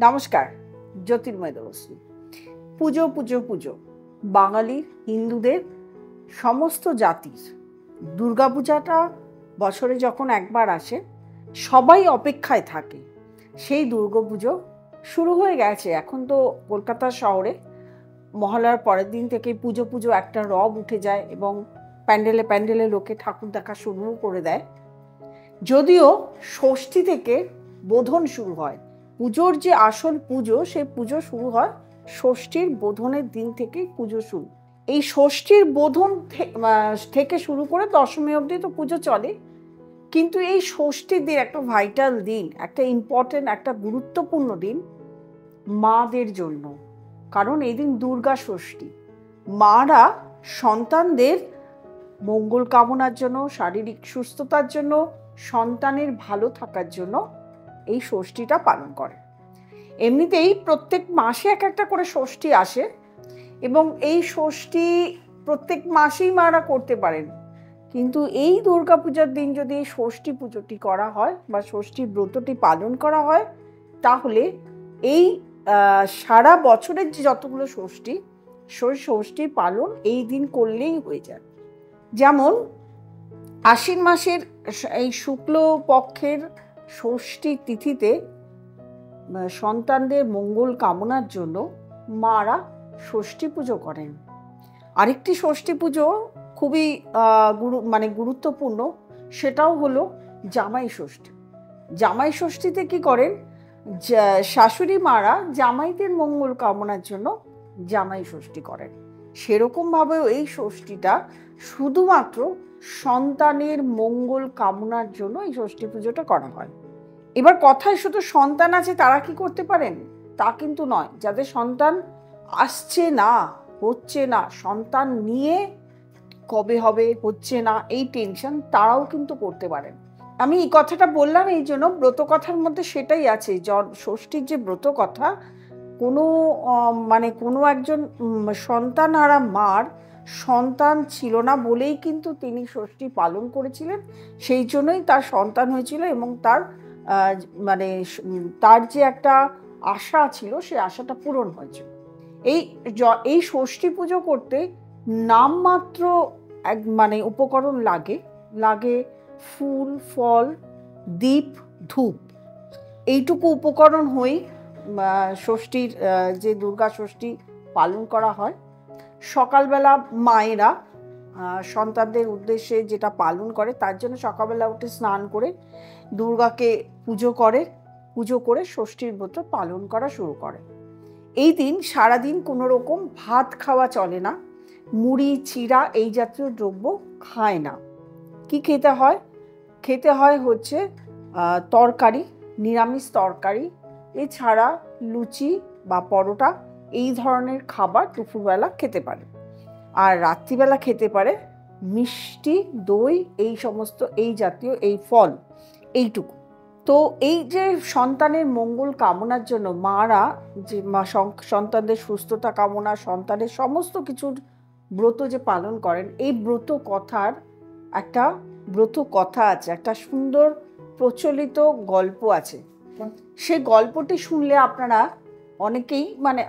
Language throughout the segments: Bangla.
নমস্কার, জ্যোতির্ময় দেবশ্রী। পুজো পুজো পুজো বাঙালি হিন্দুদের সমস্ত জাতির দুর্গাপূজাটা বছরে যখন একবার আসে সবাই অপেক্ষায় থাকে। সেই দুর্গাপুজো শুরু হয়ে গেছে। এখন তো কলকাতা শহরে মহালয়ার পরের দিন থেকে পুজো পুজো একটা রব উঠে যায় এবং প্যান্ডেলে প্যান্ডেলে লোকে ঠাকুর দেখা শুরু করে দেয়। যদিও ষষ্ঠী থেকে বোধন শুরু হয়। পুজোর যে আসল পুজো, সেই পুজো শুরু হয় ষষ্ঠীর বোধনের দিন থেকেই পুজো শুরু। এই ষষ্ঠীর বোধন থেকে শুরু করে দশমী অবধি তো পুজো চলে, কিন্তু এই ষষ্ঠীর দিন একটা ভাইটাল দিন, একটা ইম্পর্টেন্ট, একটা গুরুত্বপূর্ণ দিন মাদের জন্য। কারণ এই দিন দুর্গা ষষ্ঠী। মারা সন্তানদের মঙ্গল কামনার জন্য, শারীরিক সুস্থতার জন্য, সন্তানের ভালো থাকার জন্য এই ষষ্ঠীটা পালন করে। এমনিতেই প্রত্যেক মাসে এক একটা করে ষষ্ঠী আসে এবং এই ষষ্ঠী প্রত্যেক মাসেই মারা করতে পারেন, কিন্তু এই দুর্গাপূজার দিন যদি এই ষষ্ঠী পুজোটি করা হয় বা ষষ্ঠী ব্রতটি পালন করা হয়, তাহলে এই সারা বছরের যে যতগুলো ষষ্ঠী, সেই ষষ্ঠী পালন এই দিন করলেই হয়ে যায়। যেমন আশ্বিন মাসের এই শুক্ল পক্ষের ষষ্ঠী তিথিতে সন্তানদের মঙ্গল কামনার জন্য মারা ষষ্ঠী পুজো করেন। আরেকটি ষষ্ঠী পুজো খুবই গুরুত্বপূর্ণ, সেটাও হলো জামাই ষষ্ঠী। জামাই ষষ্ঠীতে কি করেন? শাশুড়ি মারা জামাইদের মঙ্গল কামনার জন্য জামাই ষষ্ঠী করেন। সেরকমভাবেও এই ষষ্ঠীটা শুধুমাত্র সন্তানের মঙ্গল কামনার জন্য এই ষষ্ঠী পুজোটা করা হয়। এবার কথায় শুধু সন্তান আছে তারা কি করতে পারেন তা কিন্তু নয়। যাদের সন্তান আসছে না, হচ্ছে না, সন্তান নিয়ে কবে হবে, হচ্ছে না, এই টেনশন, তারাও কিন্তু করতে পারেন। আমি এই কথাটা বললাম এই জন্য, ব্রত কথার মধ্যে সেটাই আছে। ষষ্ঠীর যে ব্রত কথা, কোনো একজন সন্তানহারা মার সন্তান ছিল না বলেই কিন্তু তিনি ষষ্ঠী পালন করেছিলেন। সেই জন্যই তার সন্তান হয়েছিল এবং তার যে একটা আশা ছিল, সেই আশাটা পূরণ হয়েছিল। এই ষষ্ঠী পুজো করতে নামমাত্র উপকরণ লাগে ফুল, ফল, দীপ, ধূপ। এইটুকু উপকরণ হয়েই ষষ্ঠীর যে দুর্গা ষষ্ঠী পালন করা হয়। সকালবেলা মায়েরা সন্তানদের উদ্দেশ্যে যেটা পালন করে, তার জন্য সকালবেলা উঠে স্নান করে দুর্গাকে পুজো করে ষষ্ঠীর ব্রত পালন করা শুরু করে। এই দিন সারাদিন কোনো রকম ভাত খাওয়া চলে না, মুড়ি, চিড়া এই জাতীয় দ্রব্য খায় না। কি খেতে হয়? খেতে হয় হচ্ছে তরকারি, নিরামিষ তরকারি, এছাড়া লুচি বা পরোটা, এই ধরনের খাবার দুপুরবেলা খেতে পারে। আর রাত্রিবেলা খেতে পারে মিষ্টি, দই, এই সমস্ত এই জাতীয় এই ফল, এইটুকু। তো এই যে সন্তানের মঙ্গল কামনার জন্য মারা যে সন্তানদের সুস্থতা কামনা, সন্তানের সমস্ত কিছুর ব্রত যে পালন করেন, এই ব্রত কথা আছে, একটা সুন্দর প্রচলিত গল্প আছে। সে গল্পটি শুনলে আপনারা অনেকেই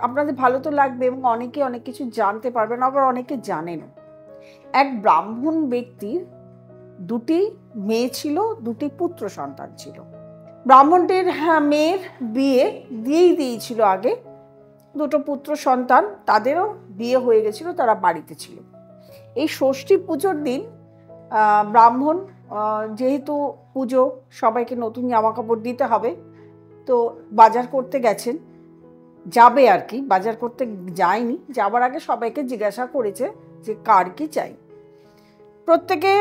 আপনাদের ভালো তো লাগবে এবং অনেকে অনেক কিছু জানতে পারবেন, আবার অনেকে জানেন। এক ব্রাহ্মণ ব্যক্তির দুটি মেয়ে ছিল, দুটি পুত্র সন্তান ছিল। ব্রাহ্মণটির মেয়ের বিয়ে দিয়েই দিয়েছিল আগে। দুটো পুত্র সন্তান, তাদেরও বিয়ে হয়ে গেছিল, তারা বাড়িতে ছিল। এই ষষ্ঠী পুজোর দিন ব্রাহ্মণ, যেহেতু পুজো, সবাইকে নতুন জামা কাপড় দিতে হবে, তো বাজার করতে গেছেন, যাবে আর কি, বাজার করতে যায়নি, যাবার আগে সবাইকে জিজ্ঞাসা করেছে যে কার কি চাই। প্রত্যেকে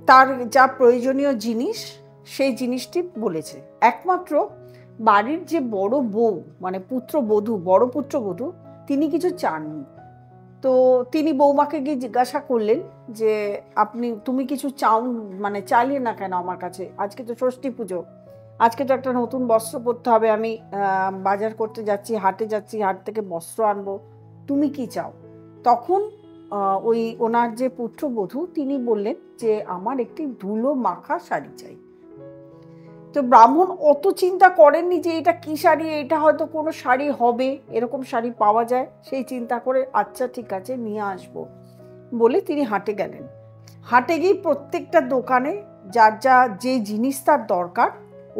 তার যা প্রয়োজনীয় জিনিস সেই জিনিসটি বলেছে। একমাত্র বাড়ির যে বড় বউ, বড় পুত্রবধূ, তিনি কিছু চাননি। তো তিনি বৌমাকে গিয়ে জিজ্ঞাসা করলেন যে তুমি কিছু চাইলে না কেন আমার কাছে? আজকে তো ষষ্ঠী পুজো, আজকে তো একটা নতুন বস্ত্র পরতে হবে, আমি বাজার করতে যাচ্ছি, হাটে যাচ্ছি, হাট থেকে বস্ত্র আনবো, তুমি কি চাও? তখন ওনার যে পুত্রবধূ, তিনি বললেন যে আমার একটি ধুলো মাখা শাড়ি চাই। তো ব্রাহ্মণ অত চিন্তা করেননি যে এটা কি শাড়ি, এটা হয়তো কোনো শাড়ি হবে, এরকম শাড়ি পাওয়া যায়, সেই চিন্তা করে আচ্ছা ঠিক আছে নিয়ে আসবো বলে তিনি হাটে গেলেন। হাটে গিয়ে প্রত্যেকটা দোকানে যার যে জিনিস তার দরকার,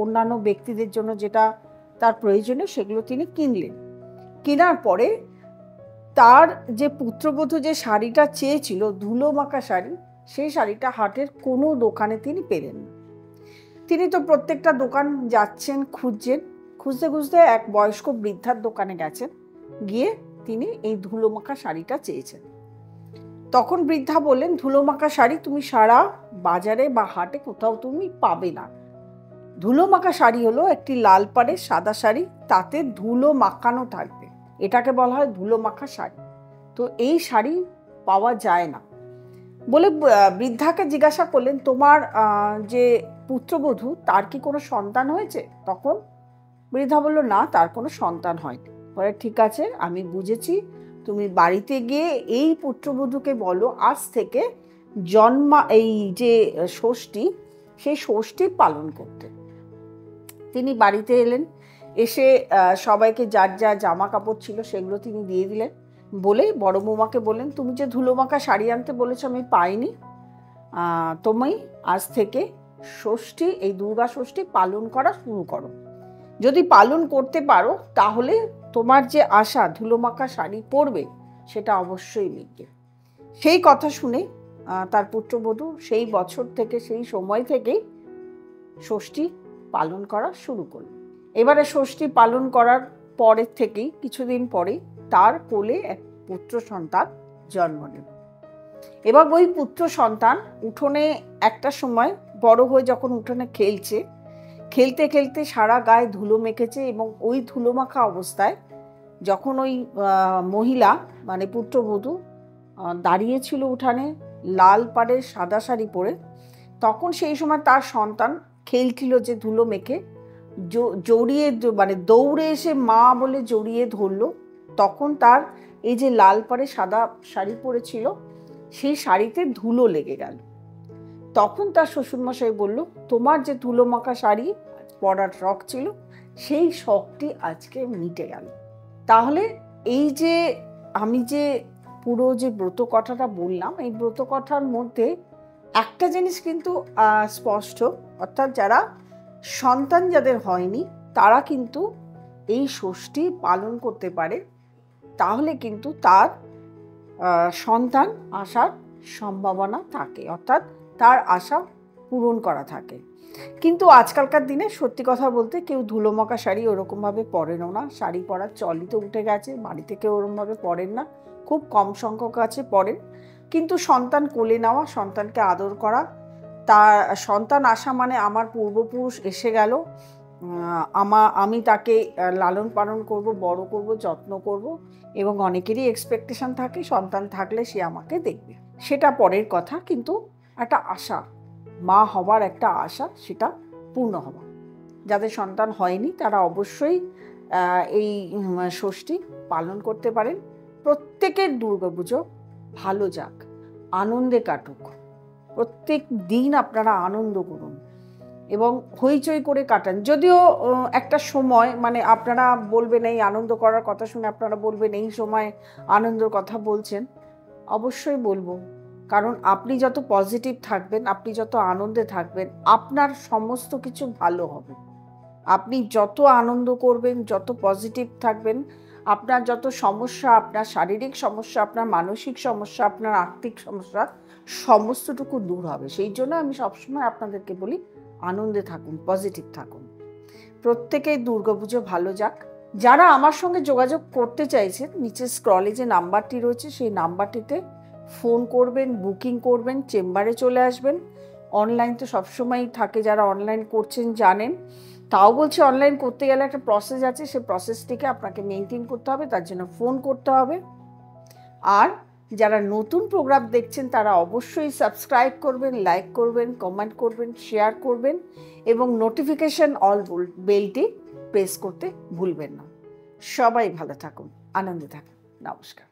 অন্যান্য ব্যক্তিদের জন্য যেটা তার প্রয়োজনীয়, সেগুলো তিনি কিনলেন। কেনার পরে তার যে পুত্রবধূ যে শাড়িটা চেয়েছিল, ধুলো মাখা শাড়ি, সেই শাড়িটা হাটের কোনো দোকানে তিনি পেলেন না। তিনি তো প্রত্যেকটা দোকান যাচ্ছেন, খুঁজছেন, খুঁজতে খুঁজতে এক বয়স্ক বৃদ্ধার দোকানে গেছেন, গিয়ে তিনি এই ধুলো মাখা শাড়িটা চেয়েছেন। তখন বৃদ্ধা বললেন, ধুলো মাখা শাড়ি তুমি সারা বাজারে বা হাটে কোথাও তুমি পাবে না। ধুলো মাখা শাড়ি হলো একটি লাল পাড়ের সাদা শাড়ি, তাতে ধুলো মাখানো থাকবে, এটাকে বলা হয় ধুলো মাখা শাড়ি। তো এই শাড়ি পাওয়া যায় না বলে বৃদ্ধাকে জিজ্ঞাসা করলেন, তোমার যে পুত্রবধূ তার কি কোনো সন্তান হয়েছে? তখন বৃদ্ধা বলল, না, তার কোনো সন্তান হয়নি। বলে, ঠিক আছে, আমি বুঝেছি, তুমি বাড়িতে গিয়ে এই পুত্রবধূকে বলো আজ থেকে এই যে ষষ্ঠী, সেই ষষ্ঠী পালন করতে। তিনি বাড়িতে এলেন, এসে সবাইকে যার যা জামা কাপড় ছিল সেগুলো তিনি দিয়ে দিলেন, বলে বড় বৌমাকে বললেন, তুমি যে ধুলো মাখা শাড়ি আনতে বলেছো আমি পাইনি, তুমি আজ থেকে ষষ্ঠী, এই দুর্গা ষষ্ঠী পালন করা শুরু করো। যদি পালন করতে পারো তাহলে তোমার যে আশা ধুলো মাখা শাড়ি পরবে সেটা অবশ্যই মিটবে। সেই কথা শুনে তার পুত্রবধূ সেই বছর থেকে, সেই সময় থেকেই ষষ্ঠী পালন করা শুরু করল। এবারে ষষ্ঠী পালন করার পরের থেকেই কিছুদিন পরে তার কোলে এক পুত্র সন্তান জন্ম নেব। এবার ওই পুত্র সন্তান উঠোনে একটা সময় বড় হয়ে যখন উঠোনে খেলতে খেলতে সারা গায়ে ধুলো মেখেছে, এবং ওই ধুলো মাখা অবস্থায় যখন ওই মহিলা মানে পুত্রবধূ দাঁড়িয়েছিল উঠানে লাল পাড়ের সাদা শাড়ি পরে, তখন সেই সময় তার সন্তান খেলছিল যে ধুলো মেখে, জড়িয়ে মানে দৌড়ে এসে মা বলে জড়িয়ে ধরলো। তখন তার এই যে লাল পাড়ে সাদা শাড়ি পরেছিল সেই শাড়িতে ধুলো লেগে গেল। তখন তার শ্বশুরমশাই বলল, তোমার যে ধুলো মাখা শাড়ি পরার শখ ছিল সেই শখটি আজকে মিটে গেল। তাহলে এই যে আমি যে পুরো যে ব্রত কথাটা বললাম, এই ব্রত কথার মধ্যে একটা জিনিস কিন্তু স্পষ্ট, অর্থাৎ যারা সন্তান যাদের হয়নি তারা কিন্তু এই ষষ্ঠী পালন করতে পারে, তাহলে কিন্তু তার সন্তান আসার সম্ভাবনা থাকে, অর্থাৎ তার আশা পূরণ করা থাকে। কিন্তু আজকালকার দিনে সত্যি কথা বলতে কেউ ধুলো মাখা শাড়ি ওরকমভাবে পরেনও না, শাড়ি পরার চলই তো উঠে গেছে, বাড়িতে কেউ ওরকমভাবে পরেন না, খুব কম সংখ্যক আছে পরেন। কিন্তু সন্তান কোলে নেওয়া, সন্তানকে আদর করা, তার সন্তান আসা মানে আমার পূর্বপুরুষ এসে গেল, আমি তাকে লালন পালন করব, বড় করব, যত্ন করব, এবং অনেকেরই এক্সপেকটেশন থাকে সন্তান থাকলে সে আমাকে দেখবে, সেটা পরের কথা। কিন্তু একটা আশা, মা হবার একটা আশা, সেটা পূর্ণ হওয়া। যাদের সন্তান হয়নি তারা অবশ্যই এই ষষ্ঠী পালন করতে পারেন। প্রত্যেকের দুর্গাপুজো ভালো যাক, আনন্দে কাটুক, প্রত্যেক দিন আপনারা আনন্দ করুন এবং হইচই করে কাটান। যদিও একটা সময় মানে আপনারা বলবেন, এই আনন্দ করার কথা শুনে আপনারা বলবেন এই সময় আনন্দের কথা বলছেন, অবশ্যই বলবো, কারণ আপনি যত পজিটিভ থাকবেন, আপনি যত আনন্দে থাকবেন, আপনার সমস্ত কিছু ভালো হবে। আপনি যত আনন্দ করবেন, যত পজিটিভ থাকবেন, আপনার যত সমস্যা, আপনার শারীরিক সমস্যা, আপনার মানসিক সমস্যা, আপনার আর্থিক সমস্যা, সমস্তটুকু দূর হবে। সেই জন্য আমি সবসময় আপনাদেরকে বলি, আনন্দে থাকুন, পজিটিভ থাকুন। প্রত্যেকেই দুর্গাপুজো ভালো যাক। যারা আমার সঙ্গে যোগাযোগ করতে চাইছেন, নিচে স্ক্রলে যে নাম্বারটি রয়েছে সেই নাম্বারটিতে ফোন করবেন, বুকিং করবেন, চেম্বারে চলে আসবেন। অনলাইন তো সবসময়ই থাকে, যারা অনলাইন করছেন জানেন। তাও বলছি, অনলাইন করতে গেলে একটা প্রসেস আছে, সেই প্রসেসটিকে আপনাকে মেনটেন করতে হবে, তার জন্য ফোন করতে হবে। আর যারা নতুন প্রোগ্রাম দেখছেন তারা অবশ্যই সাবস্ক্রাইব করবেন, লাইক করবেন, কমেন্ট করবেন, শেয়ার করবেন এবং নোটিফিকেশন অল বেলটি প্রেস করতে ভুলবেন না। সবাই ভালো থাকুন, আনন্দে থাকুন। নমস্কার।